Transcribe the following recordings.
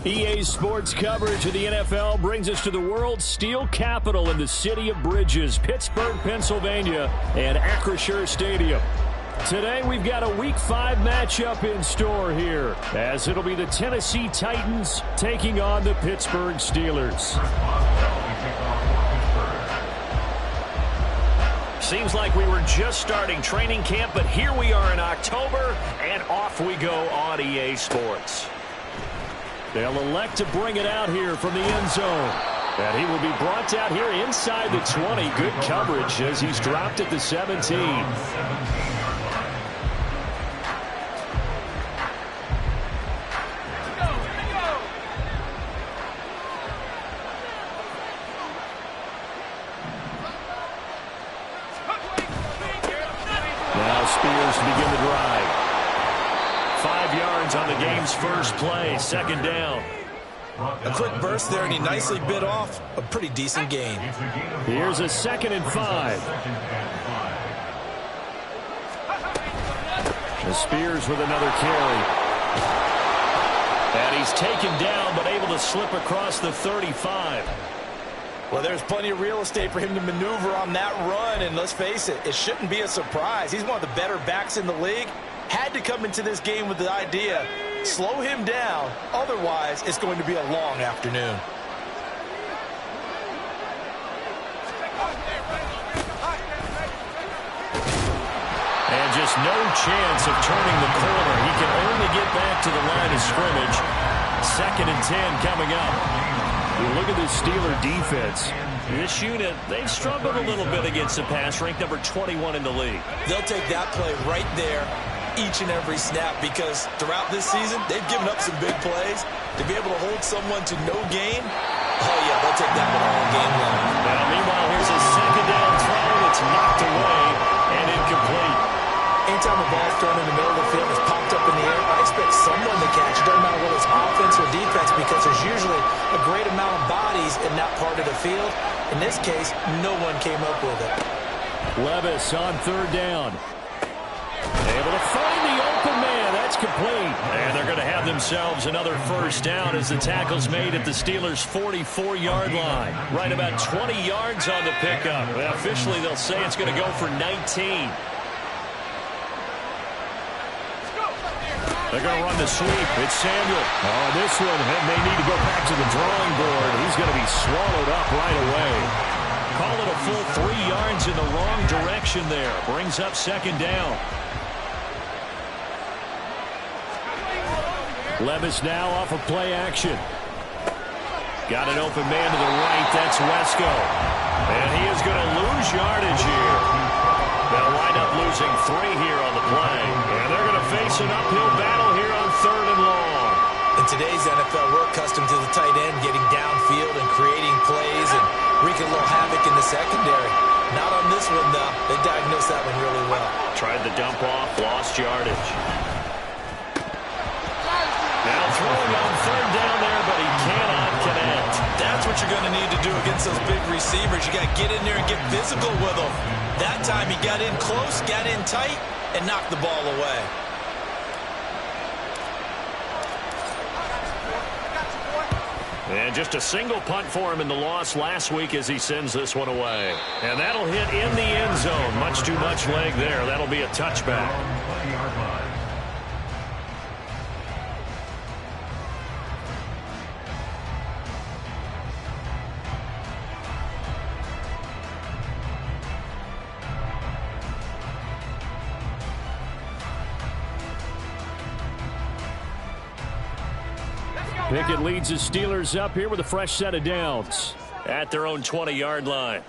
EA Sports coverage of the NFL brings us to the world's steel capital in the city of bridges, Pittsburgh, Pennsylvania, and Acrisure Stadium. Today, we've got a Week 5 matchup in store here, as it'll be the Tennessee Titans taking on the Pittsburgh Steelers. Seems like we were just starting training camp, but here we are in October, and off we go on EA Sports. They'll elect to bring it out here from the end zone. And he will be brought out here inside the 20. Good coverage as he's dropped at the 17. Now Spears to begin the drive. 5 yards on the game's first play, second down. A quick burst there, and he nicely bit off a pretty decent gain. Here's a 2nd and 5. And Spears with another carry. And he's taken down, but able to slip across the 35. Well, there's plenty of real estate for him to maneuver on that run, and let's face it, it shouldn't be a surprise. He's one of the better backs in the league. Had to come into this game with the idea, slow him down, otherwise it's going to be a long afternoon. And just no chance of turning the corner. He can only get back to the line of scrimmage. 2nd and 10 coming up. You look at the Steeler defense. This unit, they've struggled a little bit against the pass, ranked number 21 in the league. They'll take that play right there each and every snap, because throughout this season, they've given up some big plays. To be able to hold someone to no gain, oh yeah, they'll take that one all game long. Now, meanwhile, here's a 2nd down throw. It's knocked away and incomplete. Anytime a ball's thrown in the middle of the field, it's popped up in the air, I expect someone to catch it. Doesn't matter whether it's offense or defense, because there's usually a great amount of bodies in that part of the field. In this case, no one came up with it. Levis on 3rd down. Able to find the open man. That's complete. And they're going to have themselves another first down as the tackle's made at the Steelers' 44-yard line. Right about 20 yards on the pickup. Well, officially, they'll say it's going to go for 19. They're going to run the sweep. It's Samuel. Oh, this one may need to go back to the drawing board. He's going to be swallowed up right away. Call it a full 3 yards in the wrong direction there. Brings up 2nd down. Levis now off of play action. Got an open man to the right. That's Wesco. And he is going to lose yardage here. They'll wind up losing 3 here on the play. And they're going to face an uphill battle here on 3rd and long. In today's NFL, we're accustomed to the tight end getting downfield and creating plays and wreaking a little havoc in the secondary. Not on this one, though. They diagnosed that one really well. Tried the dump off, lost yardage. Now throwing on 3rd down there, but he cannot connect. That's what you're going to need to do against those big receivers. You got to get in there and get physical with them. That time he got in close, got in tight, and knocked the ball away. And just a single punt for him in the loss last week as he sends this one away. And that'll hit in the end zone. Much too much leg there. That'll be a touchback. Pickett leads the Steelers up here with a fresh set of downs at their own 20-yard line.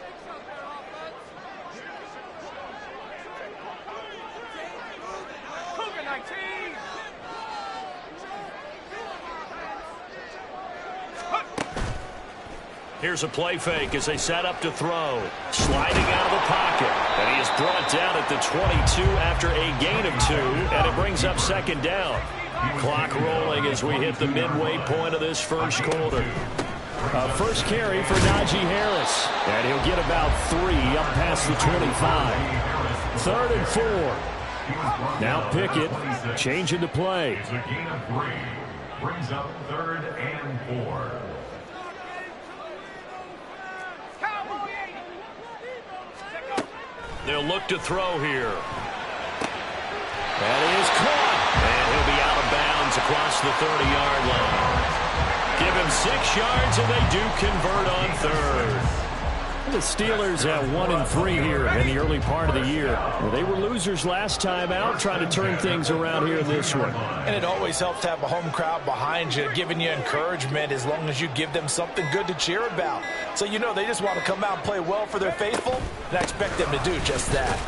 Here's a play fake as they set up to throw. Sliding out of the pocket. And he is brought down at the 22 after a gain of 2. And it brings up 2nd down. Clock rolling as we hit the midway point of this first quarter. First carry for Najee Harris. And he'll get about 3 up past the 25. 3rd and 4. Now Pickett changing the play. brings up 3rd and 4. They'll look to throw here. That is caught. And he'll be out of bounds across the 30-yard line. Give him 6 yards, and they do convert on 3rd. The Steelers at 1-3 here in the early part of the year. Well, they were losers last time out, trying to turn things around here in this one. And it always helps to have a home crowd behind you, giving you encouragement as long as you give them something good to cheer about. So you know they just want to come out and play well for their faithful, and I expect them to do just that.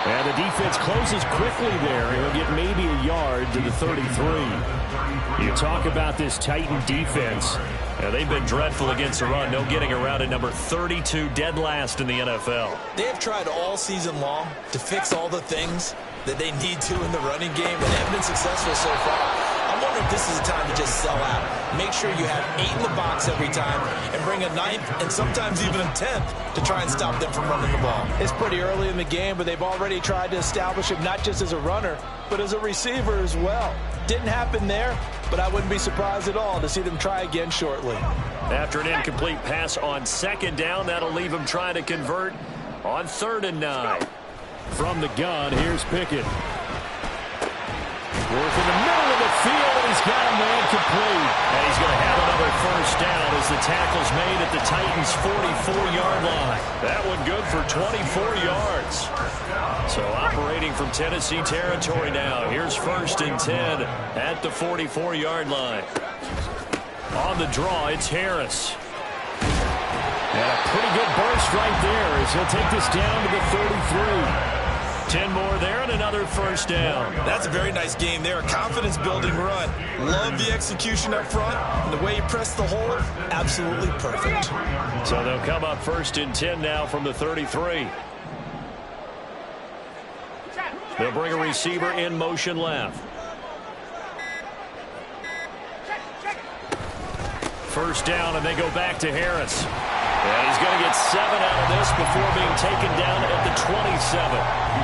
And the defense closes quickly there. He'll get maybe a yard to the 33. You talk about this Titan defense. Yeah, they've been dreadful against the run. No getting around at number 32, dead last in the NFL. They have tried all season long to fix all the things that they need to in the running game, and they haven't been successful so far. I'm wondering if this is a time to just sell out. Make sure you have 8 in the box every time and bring a 9th and sometimes even a 10th to try and stop them from running the ball. It's pretty early in the game, but they've already tried to establish him not just as a runner, but as a receiver as well. Didn't happen there, but I wouldn't be surprised at all to see them try again shortly. After an incomplete pass on 2nd down, that'll leave him trying to convert on 3rd and 9. From the gun, here's Pickett. Work in the middle of the field, and he's got a man complete. And he's going to have another 1st down as the tackle's made at the Titans' 44-yard line. That one good for 24 yards. So operating from Tennessee territory now. Here's 1st and 10 at the 44-yard line. On the draw, it's Harris. And a pretty good burst right there as he'll take this down to the 33. 10 more there and another 1st down. That's a very nice game there. A confidence-building run. Love the execution up front. And the way he pressed the hole, absolutely perfect. So they'll come up 1st and 10 now from the 33. They'll bring a receiver in motion left. 1st down, and they go back to Harris. And he's going to get 7 out of this before being taken down at the 27.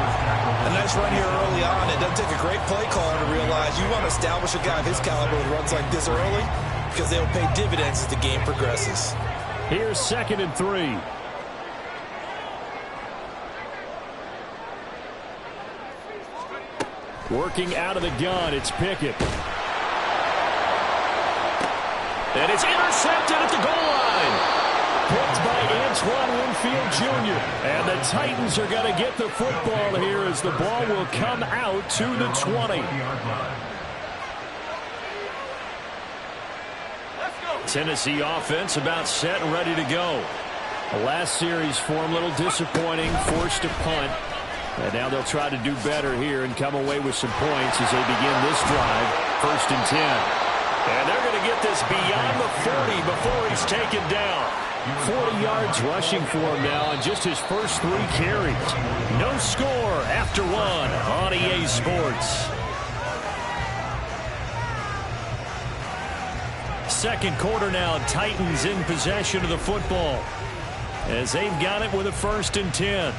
A nice run here early on. It doesn't take a great play caller to realize you want to establish a guy of his caliber with runs like this early because they'll pay dividends as the game progresses. Here's 2nd and 3. Working out of the gun, it's Pickett. And it's intercepted at the goal line. Picked by Antoine Winfield Jr. And the Titans are going to get the football here as the ball will come out to the 20. Tennessee offense about set and ready to go. The last series for them a little disappointing, forced to punt. And now they'll try to do better here and come away with some points as they begin this drive. 1st and 10. And they're going to get this beyond the 40 before he's taken down. 40 yards rushing for him now on just his first 3 carries. No score after 1 on EA Sports. 2nd quarter now, Titans in possession of the football as they've got it with a 1st and 10.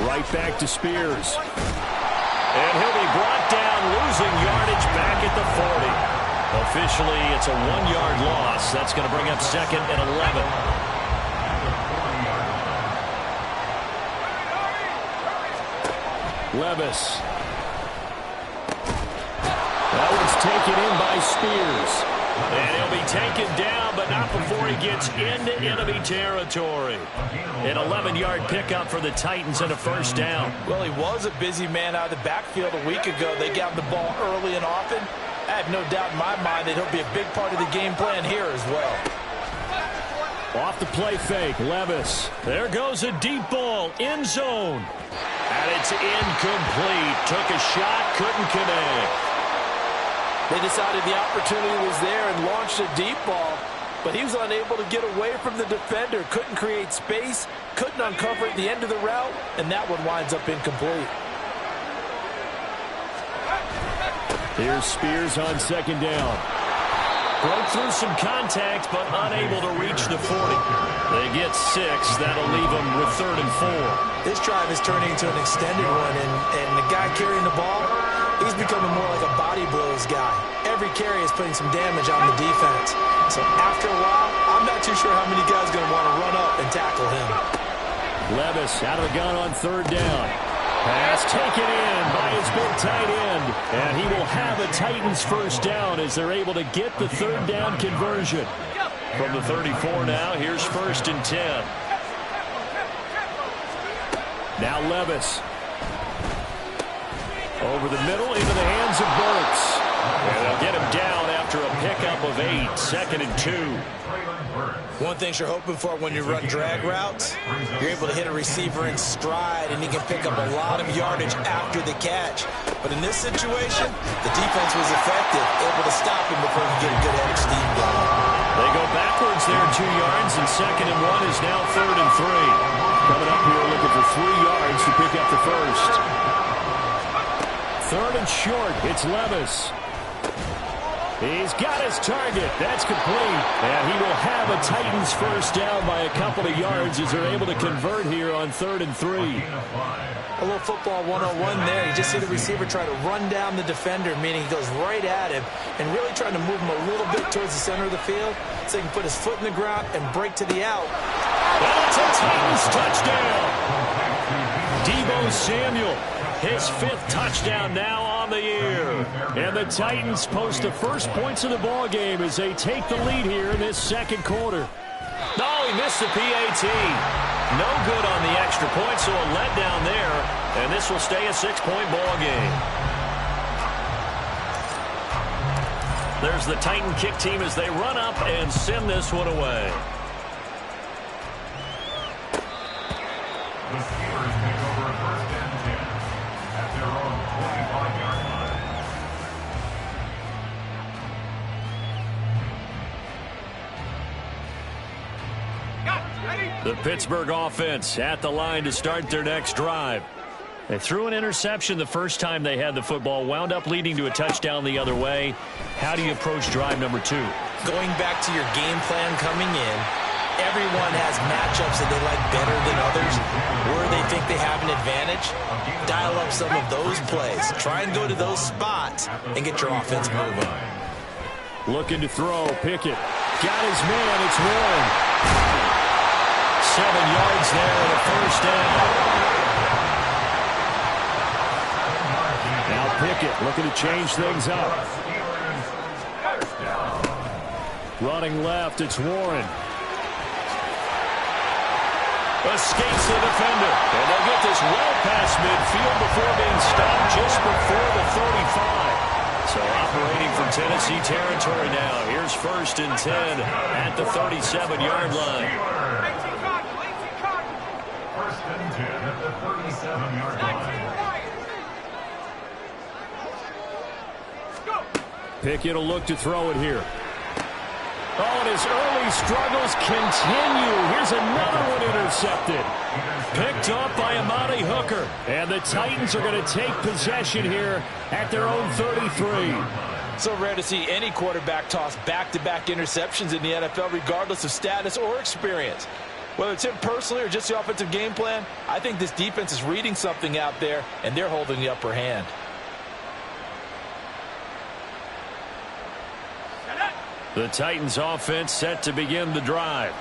Right back to Spears. And he'll be brought down, losing yardage back at the 40. Officially, it's a 1-yard loss. That's going to bring up 2nd and 11. Levis. That one's taken in by Spears. And he'll be taken down, but not before he gets into enemy territory. An 11-yard pickup for the Titans and a 1st down. Well, he was a busy man out of the backfield a week ago. They got the ball early and often. I have no doubt in my mind that he'll be a big part of the game plan here as well. Off the play fake, Levis. There goes a deep ball, end zone. And it's incomplete. Took a shot, couldn't connect. They decided the opportunity was there and launched a deep ball, but he was unable to get away from the defender, couldn't create space, couldn't uncover at the end of the route, and that one winds up incomplete. Here's Spears on 2nd down. Broke through some contact, but unable to reach the 40. They get 6. That'll leave them with 3rd and 4. This drive is turning into an extended one, and the guy carrying the ball, he's becoming more like a body blows guy. Every carry is putting some damage on the defense. So after a while, I'm not too sure how many guys are going to want to run up and tackle him. Levis out of the gun on 3rd down. Pass taken in by his big tight end. And he will have a Titans first down as they're able to get the 3rd down conversion. From the 34 now, here's 1st and 10. Now Levis. Over the middle into the hands of Burks. And they'll get him down after a pickup of 8. 2nd and 2. One thing you're hoping for when you run drag routes, you're able to hit a receiver in stride, and he can pick up a lot of yardage after the catch. But in this situation, the defense was effective, able to stop him before he get a good head of steam going. They go backwards there 2 yards, and 2nd and 1 is now 3rd and 3. Coming up here looking for 3 yards to pick up the first. 3rd and short, it's Levis. He's got his target. That's complete. And he will have a Titans first down by a couple of yards as they're able to convert here on 3rd and 3. A little football 101 there. You just see the receiver try to run down the defender, meaning he goes right at him and really trying to move him a little bit towards the center of the field so he can put his foot in the ground and break to the out. And it's a Titans touchdown. Deebo Samuel, his 5th touchdown now on the year. And the Titans post the first points of the ball game as they take the lead here in this 2nd quarter. No, he missed the PAT. No good on the extra point, so a letdown there. And this will stay a 6-point ball game. There's the Titan kick team as they run up and send this one away. The Steelers take over a 1st and 10 at their own 45-yard line. The Pittsburgh offense at the line to start their next drive. They threw an interception the first time they had the football, wound up leading to a touchdown the other way. How do you approach drive number 2? Going back to your game plan coming in, everyone has matchups that they like better than others, where they think they have an advantage. Dial up some of those plays. Try and go to those spots and get your offense moving. Looking to throw. Pickett got his man. It's Warren. 7 yards there and a first down. Now Pickett looking to change things up. Running left, it's Warren. Escapes the defender. And they'll get this well past midfield before being stopped just before the 35. So operating from Tennessee territory now. Here's 1st and 10 at the 37-yard line. 1st and 10 at the 37-yard line. Pickett will look to throw it here. Oh, and his early struggles continue. Here's another one intercepted. Picked up by Amani Hooker. And the Titans are going to take possession here at their own 33. So rare to see any quarterback toss back-to-back interceptions in the NFL, regardless of status or experience. Whether it's him personally or just the offensive game plan, I think this defense is reading something out there, and they're holding the upper hand. The Titans offense set to begin the drive.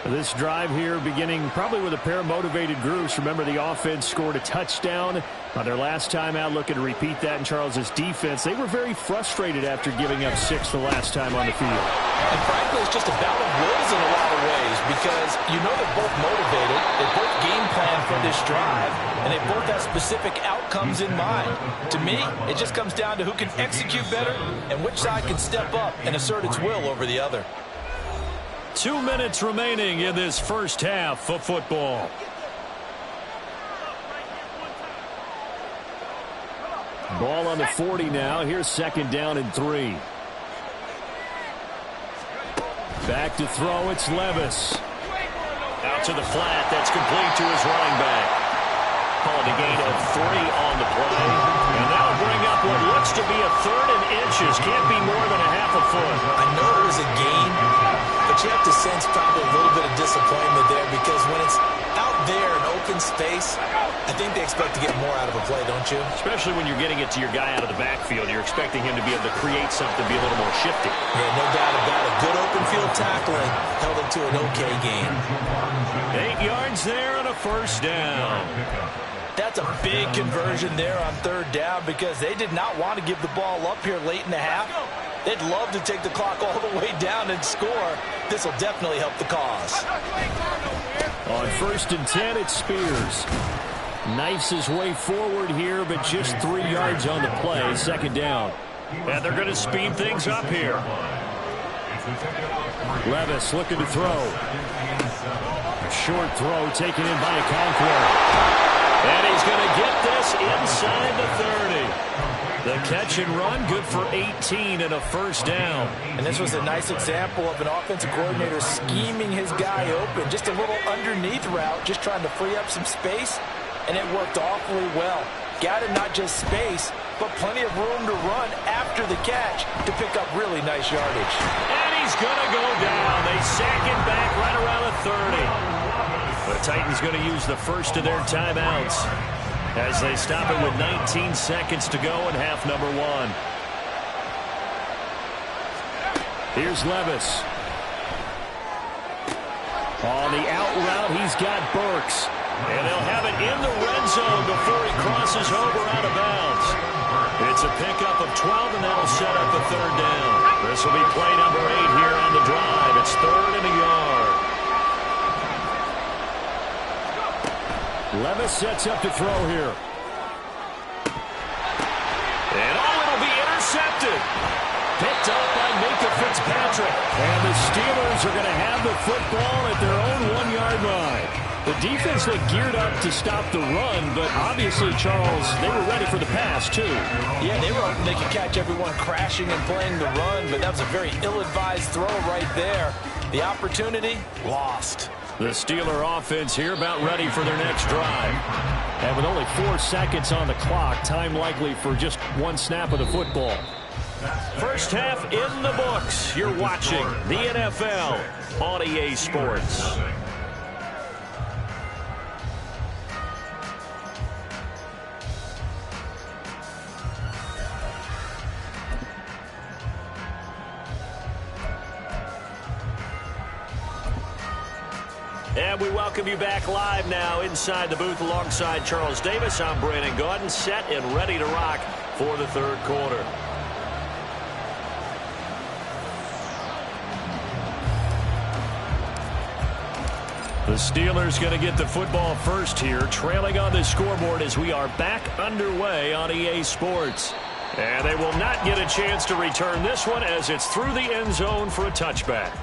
This drive here beginning probably with a pair of motivated groups. Remember, the offense scored a touchdown on their last time out. Looking to repeat that in Charles's defense. They were very frustrated after giving up 6 the last time on the field. And frankly, it's just a battle of wills in a lot of ways, because you know they're both motivated. They both game plan for this drive, and they both have specific outcomes in mind. To me, it just comes down to who can execute better and which side can step up and assert its will over the other. 2 minutes remaining in this first half of football. Ball on the 40 now. Here's 2nd down and 3. Back to throw. It's Levis. Out to the flat. That's complete to his running back. Called a gain of 3 on the play. And that'll bring up up what looks to be a third and inches. Can't be more than a half a foot. I know it was a gain, but you have to sense probably a little bit of disappointment there because when it's out there in open space, I think they expect to get more out of a play, don't you? Especially when you're getting it to your guy out of the backfield. You're expecting him to be able to create something, be a little more shifty. Yeah, no doubt about it. Good open field tackling held it to an okay gain. 8 yards there and a first down. That's a big conversion there on third down because they did not want to give the ball up here late in the half. They'd love to take the clock all the way down and score. This will definitely help the cause. On 1st and 10, it's Spears. Knifes his way forward here, but just 3 yards on the play. 2nd down. And they're going to speed things up here. Levis looking to throw. A short throw taken in by Okonkwo. And he's going to get this inside the 30. The catch and run, good for 18 and a first down. And this was a nice example of an offensive coordinator scheming his guy open. Just a little underneath route, just trying to free up some space, and it worked awfully well. Got him not just space, but plenty of room to run after the catch to pick up really nice yardage. And he's going to go down. They sack him back right around the 30. The Titans going to use the first of their timeouts as they stop it with 19 seconds to go in half number 1. Here's Levis. On the out route, he's got Burks. And they'll have it in the red zone before he crosses over out of bounds. It's a pickup of 12, and that'll set up a third down. This will be play number 8 here on the drive. It's 3rd and a yard. Levis sets up to throw here. And it'll be intercepted. Picked up by Minka Fitzpatrick. And the Steelers are going to have the football at their own 1-yard line. The defense looked geared up to stop the run, but obviously, Charles, they were ready for the pass, too. Yeah, they were hoping they could catch everyone crashing and playing the run, but that was a very ill-advised throw right there. The opportunity, lost. The Steeler offense here about ready for their next drive. And with only 4 seconds on the clock, time likely for just 1 snap of the football. First half in the books. You're watching the NFL on EA Sports. And we welcome you back live now inside the booth alongside Charles Davis. I'm Brandon Gaudin, set and ready to rock for the 3rd quarter. The Steelers going to get the football first here, trailing on the scoreboard as we are back underway on EA Sports. And they will not get a chance to return this one as it's through the end zone for a touchback.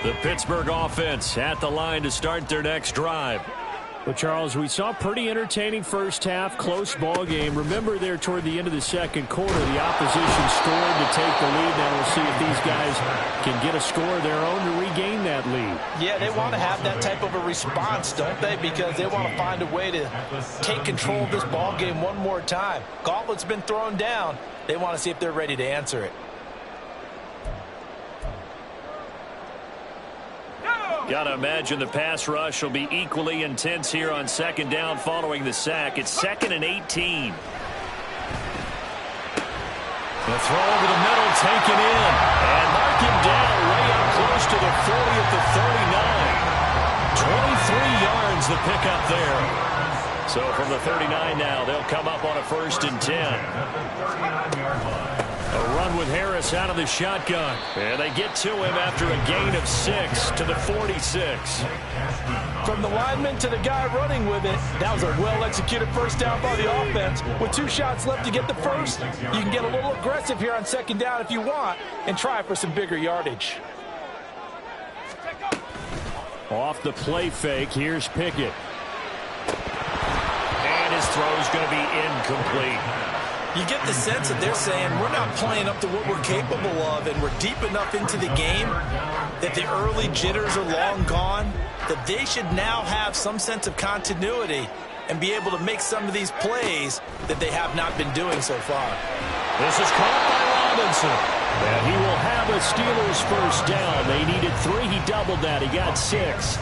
The Pittsburgh offense at the line to start their next drive. Well, Charles, we saw a pretty entertaining first half, close ball game. Remember there toward the end of the 2nd quarter, the opposition scored to take the lead. Now we'll see if these guys can get a score of their own to regain that lead. Yeah, they want to have that type of a response, don't they? Because they want to find a way to take control of this ball game one more time. Gauntlet's been thrown down. They want to see if they're ready to answer it. Got to imagine the pass rush will be equally intense here on 2nd down following the sack. It's 2nd and 18. The throw over the middle taken in. And mark him down way up close to the 40 at the 39. 23 yards the pickup there. So from the 39 now, they'll come up on a 1st and 10. A run with Harris out of the shotgun. And they get to him after a gain of 6 to the 46. From the lineman to the guy running with it, that was a well-executed first down by the offense. With 2 shots left to get the first, you can get a little aggressive here on 2nd down if you want and try for some bigger yardage. Off the play fake, here's Pickett. And his throw is going to be incomplete. You get the sense that they're saying we're not playing up to what we're capable of, and we're deep enough into the game that the early jitters are long gone, that they should now have some sense of continuity and be able to make some of these plays that they have not been doing so far. This is caught by Robinson. And he will have a Steelers first down. They needed 3. He doubled that. He got 6.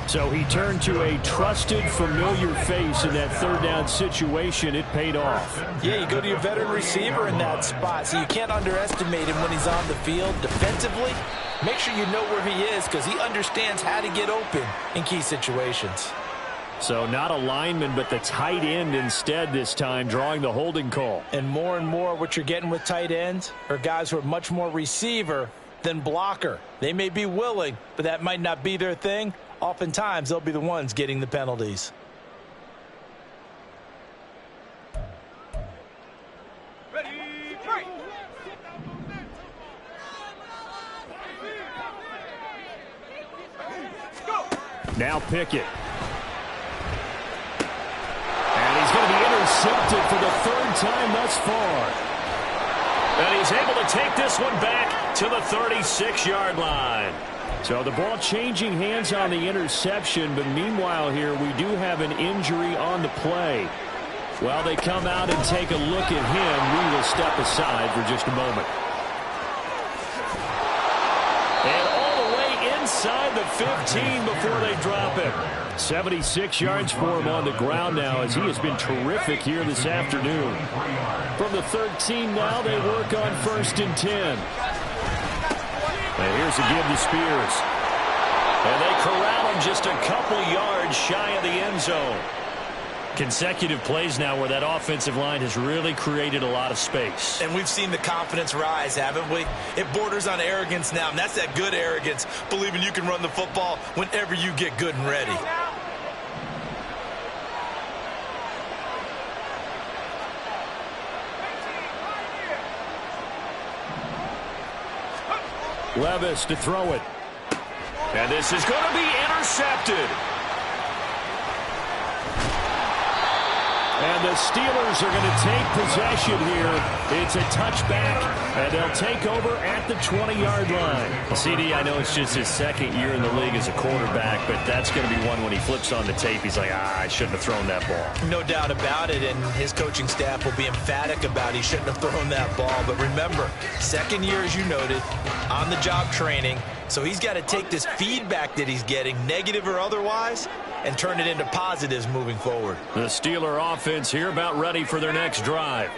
So he turned to a trusted, familiar face in that third down situation. It paid off. Yeah, you go to your veteran receiver in that spot, so you can't underestimate him when he's on the field defensively. Make sure you know where he is because he understands how to get open in key situations. So not a lineman, but the tight end instead this time, drawing the holding call. And more what you're getting with tight ends are guys who are much more receiver than blocker. They may be willing, but that might not be their thing. Oftentimes, they'll be the ones getting the penalties. Ready, fight! Go! Now Pickett. And he's going to be intercepted for the 3rd time thus far. And he's able to take this one back to the 36-yard line. So the ball changing hands on the interception, but meanwhile here we do have an injury on the play. While they come out and take a look at him, we will step aside for just a moment. And all the way inside the 15 before they drop him. 76 yards for him on the ground now as he has been terrific here this afternoon. From the 13 now, they work on 1st and 10. And here's a give to Spears. And they corral him just a couple yards shy of the end zone. Consecutive plays now where that offensive line has really created a lot of space. And we've seen the confidence rise, haven't we? It borders on arrogance now, and that's that good arrogance, believing you can run the football whenever you get good and ready. Levis to throw it. And this is going to be intercepted. And the Steelers are going to take possession here. It's a touchback, and they'll take over at the 20-yard line. CD, I know it's just his 2nd year in the league as a quarterback, but that's going to be one when he flips on the tape, he's like, I shouldn't have thrown that ball. No doubt about it, and his coaching staff will be emphatic about he shouldn't have thrown that ball. But remember, 2nd year, as you noted, on-the-job training, so he's got to take this feedback that he's getting, negative or otherwise, and turn it into positives moving forward. The Steeler offense here about ready for their next drive.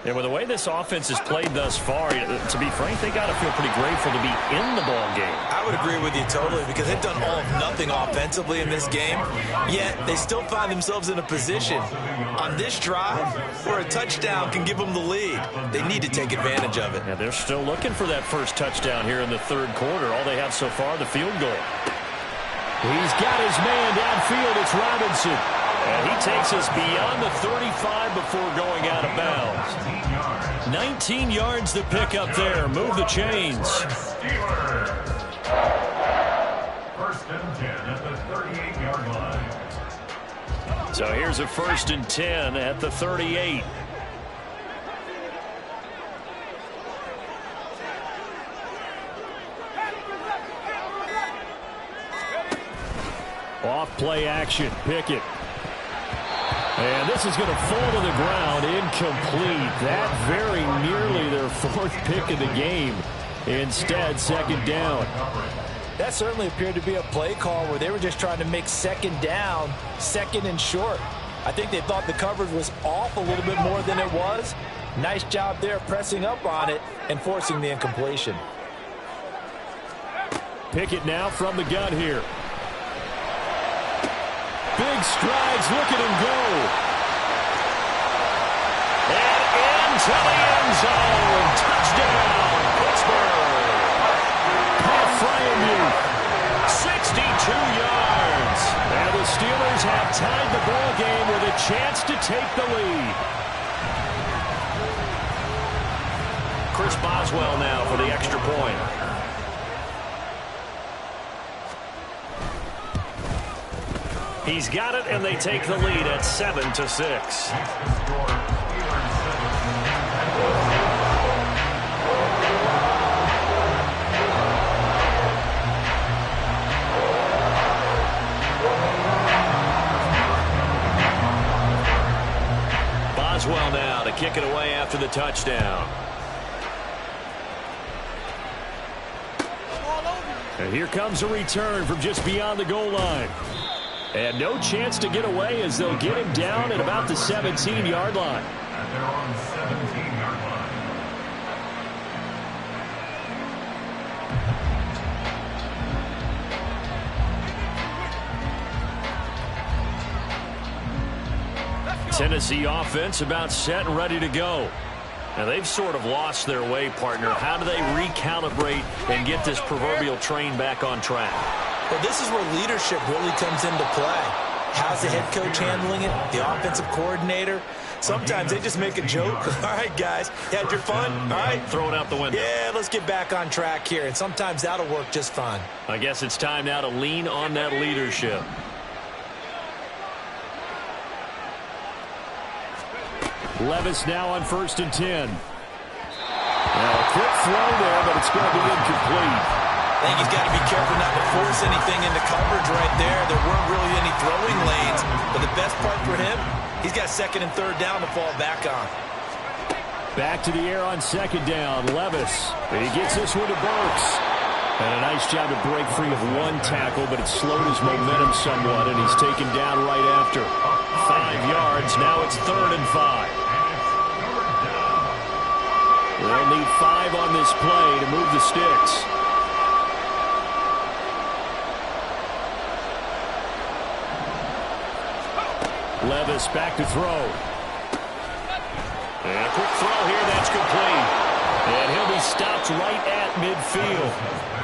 And with the way this offense has played thus far, to be frank, they got to feel pretty grateful to be in the ball game. I would agree with you totally because they've done all of nothing offensively in this game, yet they still find themselves in a position on this drive where a touchdown can give them the lead. They need to take advantage of it. Yeah, they're still looking for that first touchdown here in the 3rd quarter. All they have so far, the field goal. He's got his man downfield. It's Robinson. And he takes us beyond the 35 before going out of bounds. 19 yards to pick up there. Move the chains. 1st and 10 at the 38-yard line. So here's a 1st and 10 at the 38. Off play action. Pickett. And this is going to fall to the ground. Incomplete. That very nearly their 4th pick of the game. Instead, 2nd down. That certainly appeared to be a play call where they were just trying to make 2nd down, 2nd and short. I think they thought the coverage was off a little bit more than it was. Nice job there pressing up on it and forcing the incompletion. Pickett now from the gun here. Big strides, look at him go. And into the end zone. Touchdown, Pittsburgh. Pat Frymuth, 62 yards. And the Steelers have tied the ball game with a chance to take the lead. Chris Boswell now for the extra point. He's got it, and they take the lead at 7-6. after the touchdown. And here comes a return from just beyond the goal line. And no chance to get away as they'll get him down at about the 17-yard line. At their own 17-yard line. Tennessee offense about set and ready to go. Now they've sort of lost their way, partner. How do they recalibrate and get this proverbial train back on track? Well, this is where leadership really comes into play. How's the head coach handling it? The offensive coordinator? Sometimes they just make a joke. All right, guys, you had your fun? All right. Throw it out the window. Yeah, let's get back on track here. And sometimes that'll work just fine. I guess it's time now to lean on that leadership. Levis now on 1st and 10. Now a quick throw there, but it's going to be incomplete. I think he's got to be careful not to force anything into coverage right there. There weren't really any throwing lanes. But the best part for him, he's got 2nd and 3rd down to fall back on. Back to the air on 2nd down. Levis. He gets this one to Burks. And a nice job to break free of one tackle, but it slowed his momentum somewhat, and he's taken down right after. 5 yards. Now it's 3rd and 5. They'll need 5 on this play to move the sticks. Levis back to throw. And a quick throw here. That's complete. And he'll be stopped right at midfield.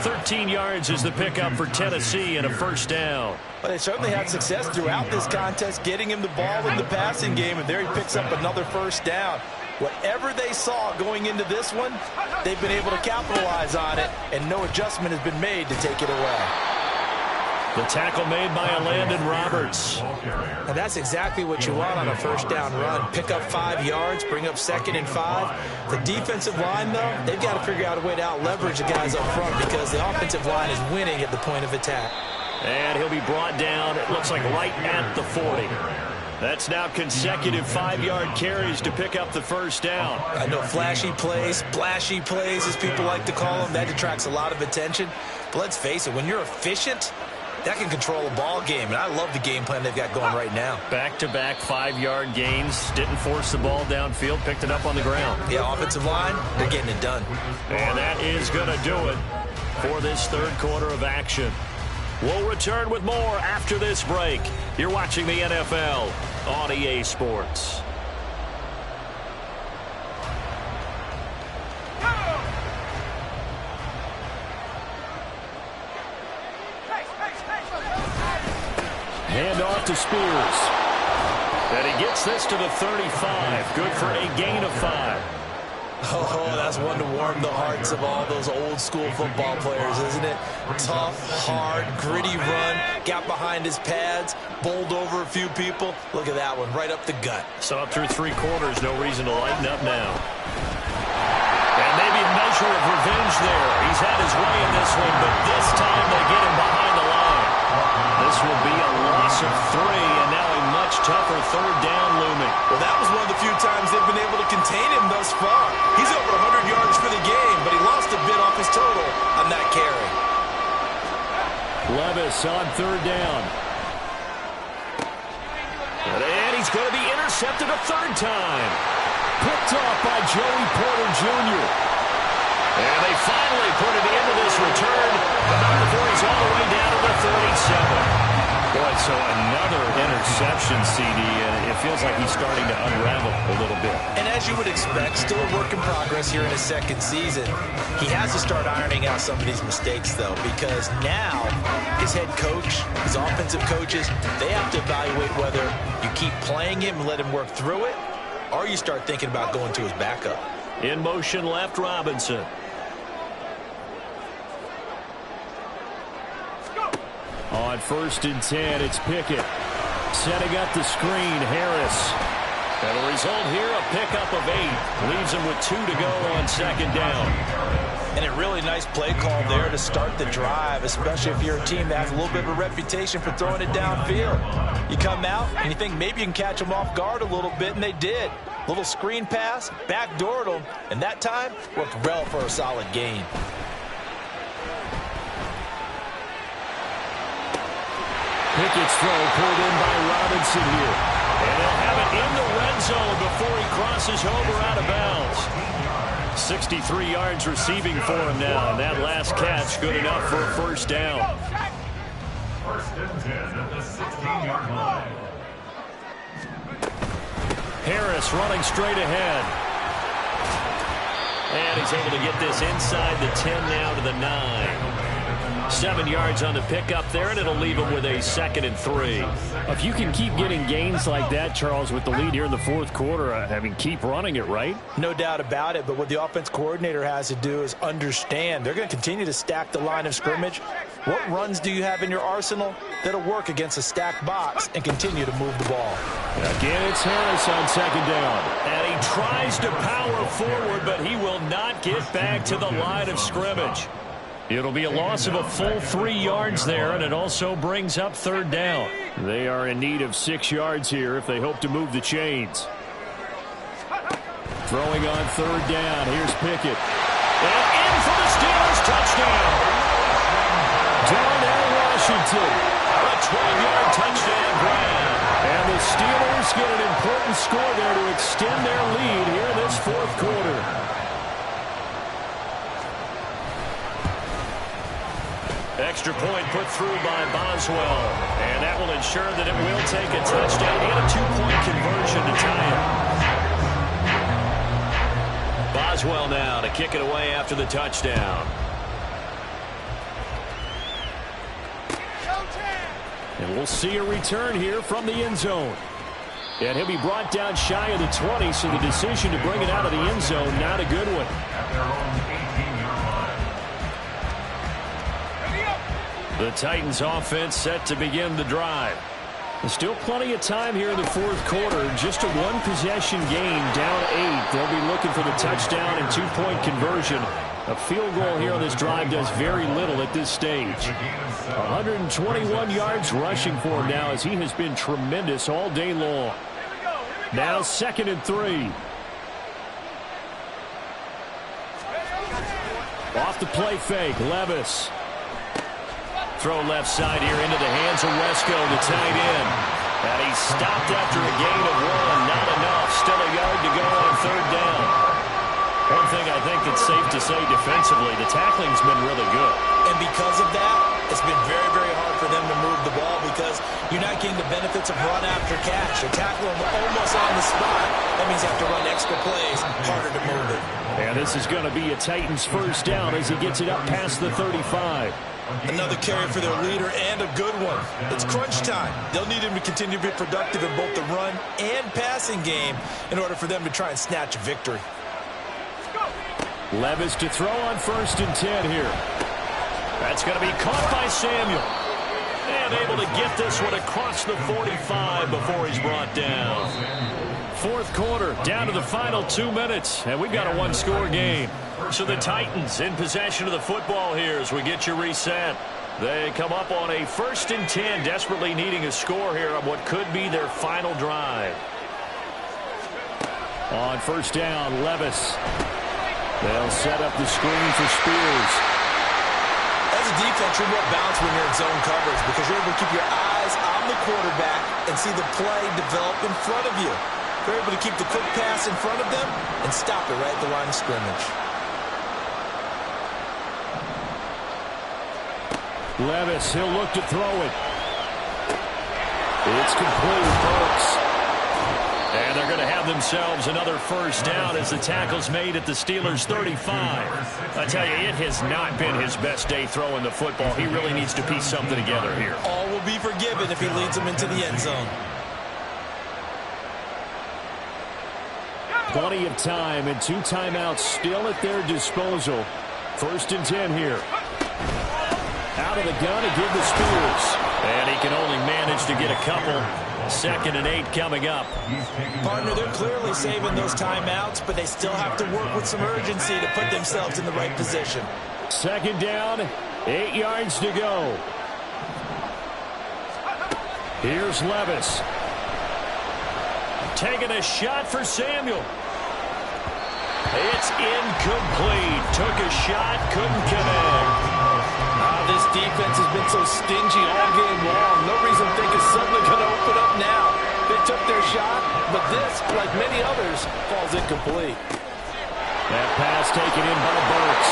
13 yards is the pickup for Tennessee and a 1st down. Well, they certainly had success throughout this contest, getting him the ball in the passing game, and there he picks up another 1st down. Whatever they saw going into this one, they've been able to capitalize on it, and no adjustment has been made to take it away. The tackle made by Landon Roberts. Now that's exactly what you want on a 1st down run. Pick up 5 yards, bring up 2nd and 5. The defensive line, though, they've got to figure out a way to out-leverage the guys up front because the offensive line is winning at the point of attack. And he'll be brought down, it looks like right at the 40. That's now consecutive 5-yard carries to pick up the 1st down. I know flashy plays, splashy plays, as people like to call them, that attracts a lot of attention. But let's face it, when you're efficient, that can control a ball game, and I love the game plan they've got going right now. Back-to-back 5-yard gains, didn't force the ball downfield, picked it up on the ground. Yeah, offensive line, they're getting it done. And that is going to do it for this 3rd quarter of action. We'll return with more after this break. You're watching the NFL on EA Sports. Hand off to Spears. And he gets this to the 35. Good for a gain of 5. Oh, that's one to warm the hearts of all those old-school football players, isn't it? Tough, hard, gritty run, got behind his pads, bowled over a few people. Look at that one, right up the gut. So up through 3 quarters, no reason to lighten up now. And maybe a measure of revenge there. He's had his way in this one, but this time they get him behind the line. This will be a loss of 3, and now a much tougher 3rd down looming. Well, that was one of the few times they've been able to contain him thus far. He's over 100 yards for the game, but he lost a bit off his total on that carry. Levis on 3rd down. And he's going to be intercepted a 3rd time. Picked off by Joey Porter Jr. And they finally put it into this return, but not before he's all the way down to the 37. Boy, so another interception, CD, and it feels like he's starting to unravel a little bit. And as you would expect, still a work in progress here in his 2nd season. He has to start ironing out some of these mistakes, though, because now his head coach, his offensive coaches, they have to evaluate whether you keep playing him and let him work through it, or you start thinking about going to his backup. In motion left, Robinson. On 1st and 10, it's Pickett. Setting up the screen, Harris. And the result here, a pickup of 8. Leaves him with 2 to go on 2nd down. And a really nice play call there to start the drive, especially if you're a team that has a little bit of a reputation for throwing it downfield. You come out and you think maybe you can catch them off guard a little bit, and they did. Little screen pass, backdoored him, and that time worked well for a solid gain. Pickett's throw pulled in by Robinson here. And they'll have it in the red zone before he crosses over out of bounds. 63 yards receiving for him now, and that last catch good enough for a first down. First and 10 at the 16-yard line. Harris running straight ahead. And he's able to get this inside the 10 now to the 9. 7 yards on the pickup there, and it'll leave him with a 2nd and 3. If you can keep getting gains like that, Charles, with the lead here in the fourth quarter, I mean, keep running it, right? No doubt about it, but what the offense coordinator has to do is understand they're going to continue to stack the line of scrimmage. What runs do you have in your arsenal that'll work against a stacked box and continue to move the ball? Again, it's Harris on 2nd down. And he tries to power forward, but he will not get back to the line of scrimmage. It'll be a loss of a full 3 yards there, and it also brings up 3rd down. They are in need of 6 yards here if they hope to move the chains. Throwing on 3rd down. Here's Pickett. And in for the Steelers touchdown. Darnell Washington. A 12-yard touchdown grab. And the Steelers get an important score there to extend their lead here in this fourth quarter. Extra point put through by Boswell. And that will ensure that it will take a touchdown and a 2-point conversion to tie it. Boswell now to kick it away after the touchdown. And we'll see a return here from the end zone. And he'll be brought down shy of the 20, so the decision to bring it out of the end zone, not a good one. At their own 18-yard line. The Titans offense set to begin the drive. There's still plenty of time here in the fourth quarter. Just a one-possession game, down 8. They'll be looking for the touchdown and 2-point conversion. A field goal here on this drive does very little at this stage. 121 yards rushing for him now, as he has been tremendous all day long. Now 2nd and 3. Off the play fake, Levis. Throw left side here into the hands of Wesco, the tight end. And he's stopped after a gain of 1. Not enough. Still a yard to go on 3rd down. One thing I think that's safe to say defensively, the tackling's been really good. And because of that, it's been very, very hard for them to move the ball because you're not getting the benefits of run after catch. You tackle them almost on the spot. That means you have to run extra plays, harder to move it. And this is going to be a Titans first down as he gets it up past the 35. Another carry for their leader and a good one. It's crunch time. They'll need him to continue to be productive in both the run and passing game in order for them to try and snatch a victory. Levis to throw on 1st and 10 here. That's going to be caught by Samuel. And able to get this one across the 45 before he's brought down. Fourth quarter, down to the final 2 minutes, and we've got a one-score game. So the Titans in possession of the football here as we get you reset. They come up on a 1st and 10, desperately needing a score here on what could be their final drive. On 1st down, Levis. They'll set up the screen for Spears. As a defense, you're more balanced when you're in zone coverage because you're able to keep your eyes on the quarterback and see the play develop in front of you. You're able to keep the quick pass in front of them and stop it right at the line of scrimmage. Levis, he'll look to throw it. It's complete, Burks. And they're going to have themselves another first down as the tackle's made at the Steelers' 35. I tell you, it has not been his best day throwing the football. He really needs to piece something together here. All will be forgiven if he leads them into the end zone. Plenty of time and 2 timeouts still at their disposal. 1st and 10 here. Out of the gun to give to Spears. And he can only manage to get a couple. 2nd and 8 coming up. Partner, they're clearly saving those timeouts, but they still have to work with some urgency to put themselves in the right position. 2nd down, 8 yards to go. Here's Levis. Taking a shot for Samuel. It's incomplete. Took a shot, couldn't connect. This defense has been so stingy all game long. No reason to think it's suddenly going to open up now. They took their shot, but this, like many others, falls incomplete. That pass taken in by Burks.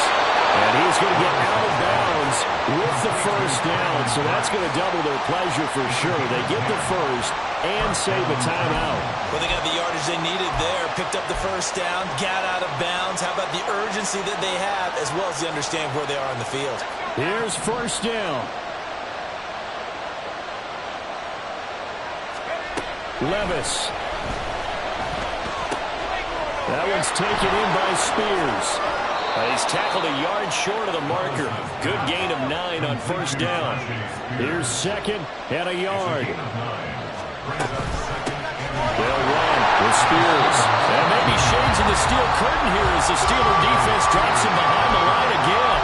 And he's going to get out of bounds with the first down. So that's going to double their pleasure for sure. They get the first and save a timeout. Well, they got the yardage they needed there. Picked up the first down, got out of bounds. How about the urgency that they have, as well as they understand where they are in the field. Here's first down. Levis. That one's taken in by Spears. He's tackled a yard short of the marker. Good gain of 9 on first down. Here's second and a yard. They'll run with Spears. And maybe shades of the steel curtain here as the Steeler defense drops him behind the line again.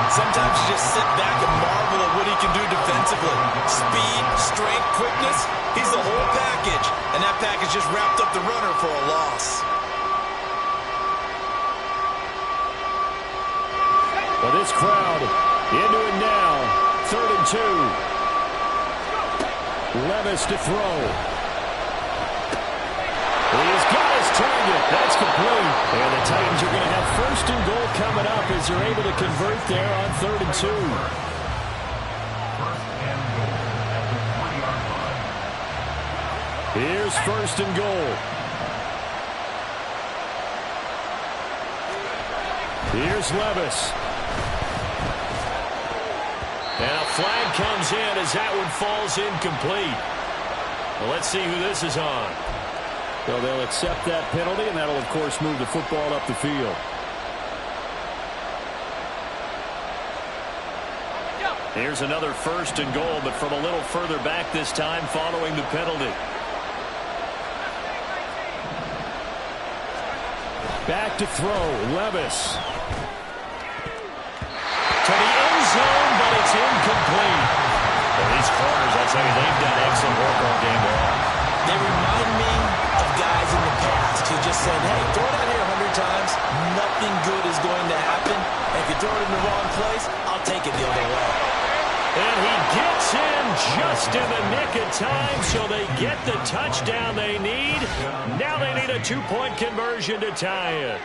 Sometimes you just sit back and marvel at what he can do defensively. Speed, strength, quickness. He's the whole package. And that package just wrapped up the runner for a loss. Well, this crowd into it now. 3rd and 2. Levis to throw. He's got his target. That's complete. And the Titans are going to have 1st and goal coming up as they're able to convert there on 3rd and 2. Here's 1st and goal. Here's Levis. And a flag comes in as that one falls incomplete. Well, let's see who this is on. Well, they'll accept that penalty, and that'll, of course, move the football up the field. Here's another 1st and goal, but from a little further back this time following the penalty. Back to throw, Levis. To the end zone, but it's incomplete. Well, these corners, I tell you, they've done excellent work all game long. They remind me of guys in the past who just said, hey, throw it out here 100 times. Nothing good is going to happen. And if you throw it in the wrong place, I'll take it the other way. And he gets in just in the nick of time, so they get the touchdown they need. Now they need a 2-point conversion to tie it.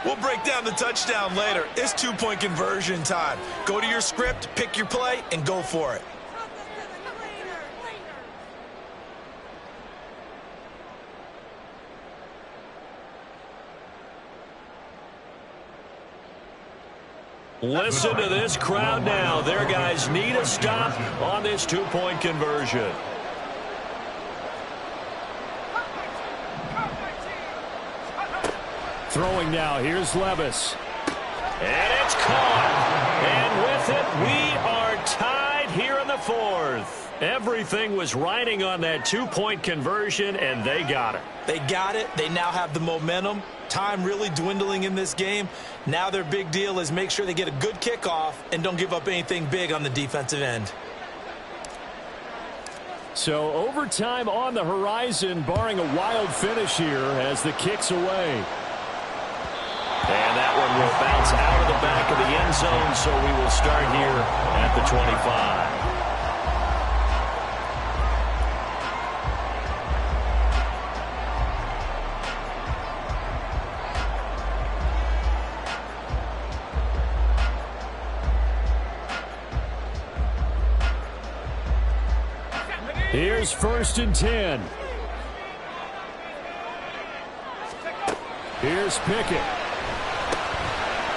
We'll break down the touchdown later. It's 2-point conversion time. Go to your script, pick your play, and go for it. Listen to this crowd now. Their guys need a stop on this 2-point conversion. Throwing now. Here's Levis. And it's caught. And with it, we are tied here in the 4th. Everything was riding on that 2-point conversion, and they got it. They got it. They now have the momentum. Time really dwindling in this game. Now their big deal is make sure they get a good kickoff and don't give up anything big on the defensive end. So overtime on the horizon, barring a wild finish here as the kick's away. And that one will bounce out of the back of the end zone, so we will start here at the 25. Here's 1st and 10. Here's Pickett.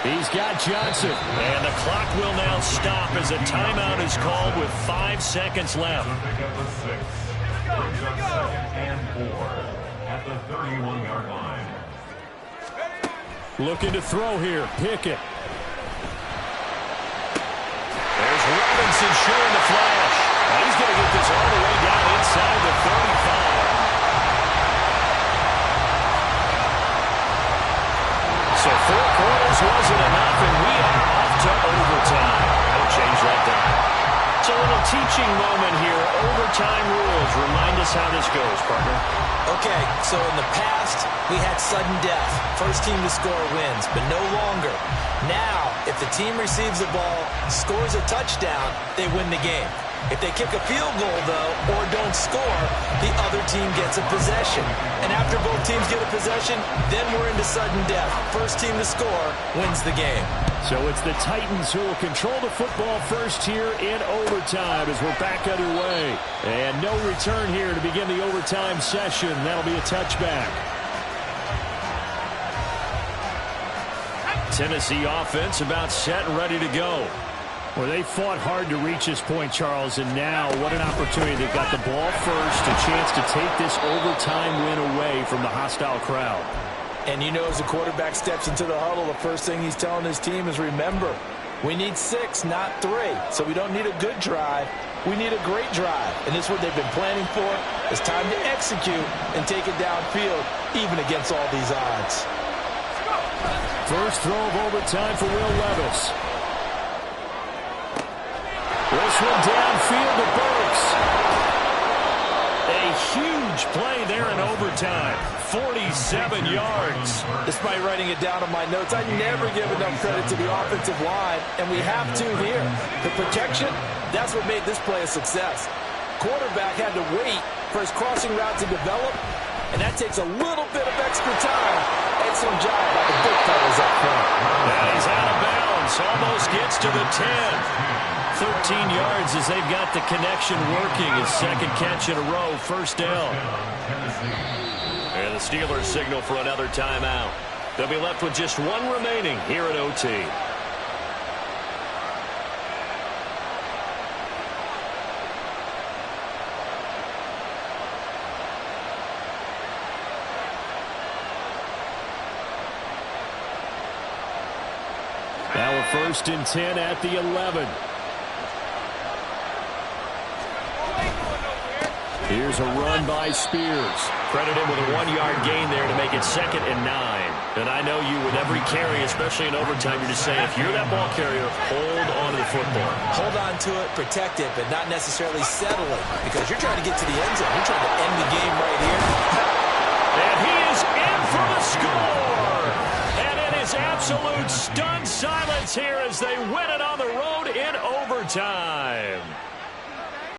He's got Johnson. And the clock will now stop as a timeout is called with 5 seconds left. At the 31-yard line. Looking to throw here. Pickett. There's Robinson showing the flash. He's going to get this all the way down inside the 35. So 4 quarters wasn't enough, and we are off to overtime. They'll change that down. So a little teaching moment here. overtime rules. Remind us how this goes, partner. Okay, so in the past, we had sudden death. First team to score wins, but no longer. Now, if the team receives the ball, scores a touchdown, they win the game. If they kick a field goal, though, or don't score, the other team gets a possession. And after both teams get a possession, then we're into sudden death. First team to score wins the game. So it's the Titans who will control the football first here in overtime as we're back underway. And no return here to begin the overtime session. That'll be a touchback. Tennessee offense about set and ready to go. Well, they fought hard to reach this point, Charles, and now what an opportunity. They've got the ball first, a chance to take this overtime win away from the hostile crowd. And you know, as the quarterback steps into the huddle, the first thing he's telling his team is, remember, we need 6, not 3. So we don't need a good drive. We need a great drive. And this is what they've been planning for. It's time to execute and take it downfield, even against all these odds. First throw of overtime for Will Levis. This one downfield to Burks. A huge play there in overtime. 47 yards. Despite writing it down on my notes, I never give enough credit to the offensive line, and we have to here. The protection, that's what made this play a success. Quarterback had to wait for his crossing route to develop, and that takes a little bit of extra time. Excellent job by the big fellas up front. And he's out of bounds. Almost gets to the 10. 13 yards as they've got the connection working. His second catch in a row, first down. And the Steelers signal for another timeout. They'll be left with just one remaining here at OT. Now a 1st and 10 at the 11. Here's a run by Spears. Credit him with a 1-yard gain there to make it 2nd and 9. And I know you with every carry, especially in overtime, you're just saying, if you're that ball carrier, hold on to the football. Hold on to it, protect it, but not necessarily settle it, because you're trying to get to the end zone. You're trying to end the game right here. And he is in for the score. And it is absolute stunned silence here as they win it on the road in overtime.